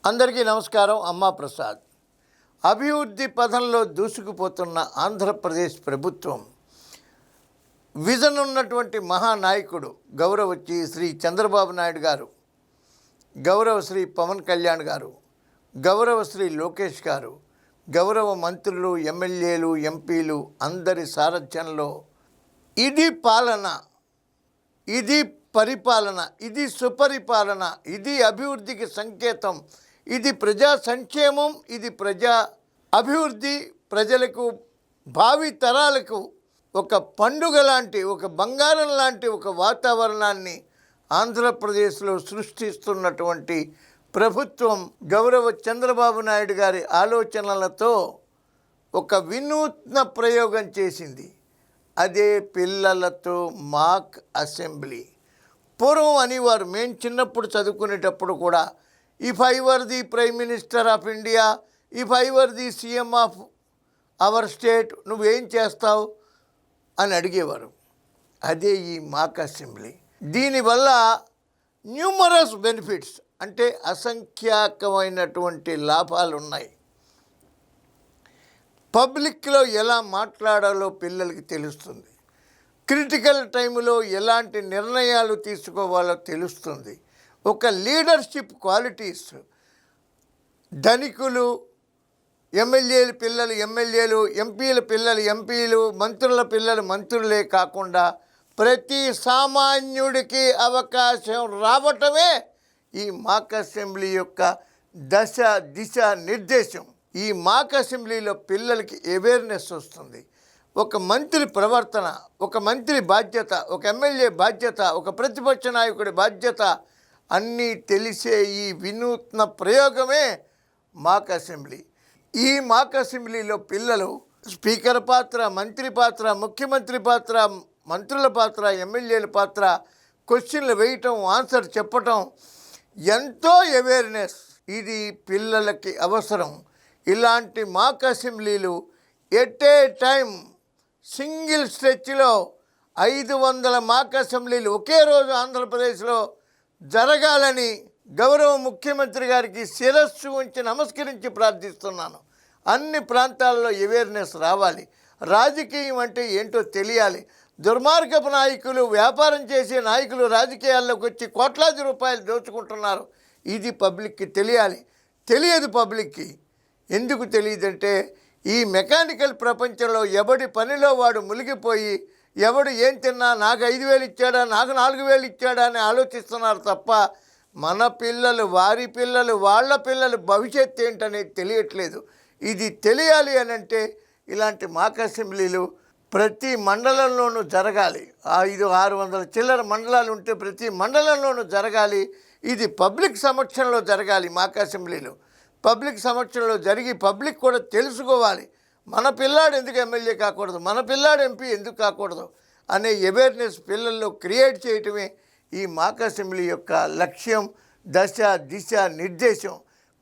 అందరికీ నమస్కారం. అమ్మా ప్రసాద్. అభివృద్ధి పథంలో దూసుకుపోతున్న ఆంధ్రప్రదేశ్ ప్రభుత్వం విజన్ ఉన్నటువంటి మహానాయకుడు గౌరవ శ్రీ చంద్రబాబు నాయుడు గారు, గౌరవ శ్రీ పవన్ కళ్యాణ్ గారు, గౌరవ శ్రీ లోకేష్ గారు, గౌరవ మంత్రులు, ఎమ్మెల్యేలు, ఎంపీలు అందరి సారథ్యంలో ఇది పాలన, ఇది పరిపాలన, ఇది సుపరిపాలన, ఇది అభివృద్ధికి సంకేతం, ఇది ప్రజా సంక్షేమం, ఇది ప్రజా అభివృద్ధి, ప్రజలకు భావి తరాలకు ఒక పండుగ లాంటి, ఒక బంగారం లాంటి ఒక వాతావరణాన్ని ఆంధ్రప్రదేశ్లో సృష్టిస్తున్నటువంటి ప్రభుత్వం గౌరవ చంద్రబాబు నాయుడు గారి ఆలోచనలతో ఒక వినూత్న ప్రయోగం చేసింది. అదే పిల్లలతో మాక్ అసెంబ్లీ. పూర్వం అనేవారు, మేము చిన్నప్పుడు చదువుకునేటప్పుడు కూడా, if I were the prime minister of India, if I were the CM of our state, నువ్వేం చేస్తావు అని అడిగేవారు. అదే ఈ మాక్ అసెంబ్లీ. దీనివల్ల న్యూమరస్ బెనిఫిట్స్, అంటే అసంఖ్యాకమైనటువంటి లాభాలు ఉన్నాయి. పబ్లిక్లో ఎలా మాట్లాడాలో పిల్లలకి తెలుస్తుంది. క్రిటికల్ టైంలో ఎలాంటి నిర్ణయాలు తీసుకోవాలో తెలుస్తుంది. ఒక లీడర్షిప్ క్వాలిటీస్, ధనికులు ఎమ్మెల్యేల పిల్లలు ఎమ్మెల్యేలు, ఎంపీల పిల్లలు ఎంపీలు, మంత్రుల పిల్లలు మంత్రులే కాకుండా ప్రతి సామాన్యుడికి అవకాశం రావటమే ఈ మాక్ అసెంబ్లీ యొక్క దశ దిశ నిర్దేశం. ఈ మాక్ అసెంబ్లీలో పిల్లలకి అవేర్నెస్ వస్తుంది. ఒక మంత్రి ప్రవర్తన, ఒక మంత్రి బాధ్యత, ఒక ఎమ్మెల్యే బాధ్యత, ఒక ప్రతిపక్ష నాయకుడి బాధ్యత అన్నీ తెలిసే ఈ వినూత్న ప్రయోగమే మాక్ అసెంబ్లీ. ఈ మాక్ అసెంబ్లీలో పిల్లలు స్పీకర్ పాత్ర, మంత్రి పాత్ర, ముఖ్యమంత్రి పాత్ర, మంత్రుల పాత్ర, ఎమ్మెల్యేల పాత్ర, క్వశ్చన్లు వేయటం, ఆన్సర్ చెప్పటం, ఎంతో అవేర్నెస్. ఇది పిల్లలకి అవసరం. ఇలాంటి మాక్ అసెంబ్లీలు ఎట్ ఏ టైం సింగిల్ స్ట్రెచ్లో 500 మాక్ అసెంబ్లీలు ఒకే రోజు ఆంధ్రప్రదేశ్లో జరగాలని గౌరవ ముఖ్యమంత్రి గారికి శిరస్సు ఉంచి నమస్కరించి ప్రార్థిస్తున్నాను. అన్ని ప్రాంతాల్లో అవేర్నెస్ రావాలి. రాజకీయం అంటే ఏంటో తెలియాలి. దుర్మార్గపు నాయకులు, వ్యాపారం చేసే నాయకులు రాజకీయాల్లోకి వచ్చి కోట్లాది రూపాయలు దోచుకుంటున్నారు. ఇది పబ్లిక్కి తెలియాలి. తెలియదు పబ్లిక్కి. ఎందుకు తెలియదంటే ఈ మెకానికల్ ప్రపంచంలో ఎవడి పనిలో వాడు మునిగిపోయి, ఎవడు ఏం తిన్నా నాకు 5,000 ఇచ్చాడా, నాకు 4,000 ఇచ్చాడా అని ఆలోచిస్తున్నారు తప్ప మన పిల్లలు, వారి పిల్లలు, వాళ్ళ పిల్లలు భవిష్యత్తు ఏంటనేది తెలియట్లేదు. ఇది తెలియాలి అని అంటే ఇలాంటి మాక్ అసెంబ్లీలు ప్రతి మండలంలోనూ జరగాలి. 500-600 చిల్లర మండలాలు ఉంటే ప్రతి మండలంలోనూ జరగాలి. ఇది పబ్లిక్ సమక్షంలో జరగాలి. మాక్ అసెంబ్లీలు పబ్లిక్ సమక్షంలో జరిగి పబ్లిక్ కూడా తెలుసుకోవాలి. మన పిల్లాడు ఎందుకు ఎమ్మెల్యే కాకూడదు, మన పిల్లాడు ఎంపీ ఎందుకు కాకూడదు అనే అవేర్నెస్ పిల్లల్లో క్రియేట్ చేయటమే ఈ మాక్ అసెంబ్లీ యొక్క లక్ష్యం, దశ దిశ నిర్దేశం.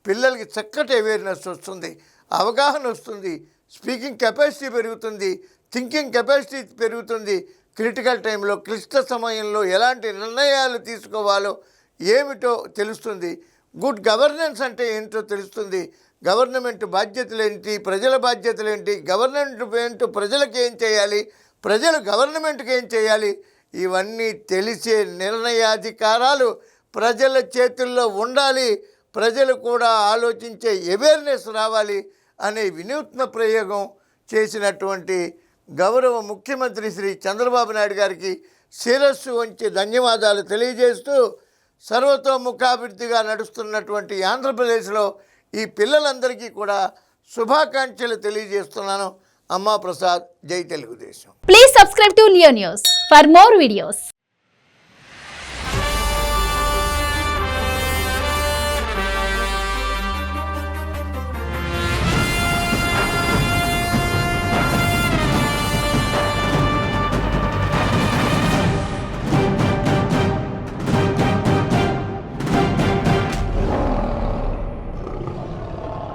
పిల్లలకి చక్కటి అవేర్నెస్ వస్తుంది, అవగాహన వస్తుంది, స్పీకింగ్ కెపాసిటీ పెరుగుతుంది, థింకింగ్ కెపాసిటీ పెరుగుతుంది. క్రిటికల్ టైంలో, క్లిష్ట సమయంలో ఎలాంటి నిర్ణయాలు తీసుకోవాలో ఏమిటో తెలుస్తుంది. గుడ్ గవర్నెన్స్ అంటే ఏంటో తెలుస్తుంది. గవర్నమెంట్ బాధ్యతలు ఏంటి, ప్రజల బాధ్యతలు ఏంటి, గవర్నమెంట్ ఏంటో ప్రజలకు ఏం చేయాలి, ప్రజలు గవర్నమెంట్కి ఏం చేయాలి, ఇవన్నీ తెలిసే నిర్ణయాధికారాలు ప్రజల చేతుల్లో ఉండాలి. ప్రజలు కూడా ఆలోచించే అవేర్నెస్ రావాలి అనే వినూత్న ప్రయోగం చేసినటువంటి గౌరవ ముఖ్యమంత్రి శ్రీ చంద్రబాబు నాయుడు గారికి శిరస్సు వంచి ధన్యవాదాలు తెలియజేస్తూ, సర్వతోముఖాభివృద్ధిగా నడుస్తున్నటువంటి ఆంధ్రప్రదేశ్లో ఈ పిల్లలందరికీ కూడా శుభాకాంక్షలు తెలియజేస్తున్నాను. అమ్మా ప్రసాద్. జై Telugu Desam. Please subscribe to Leo news for more videos.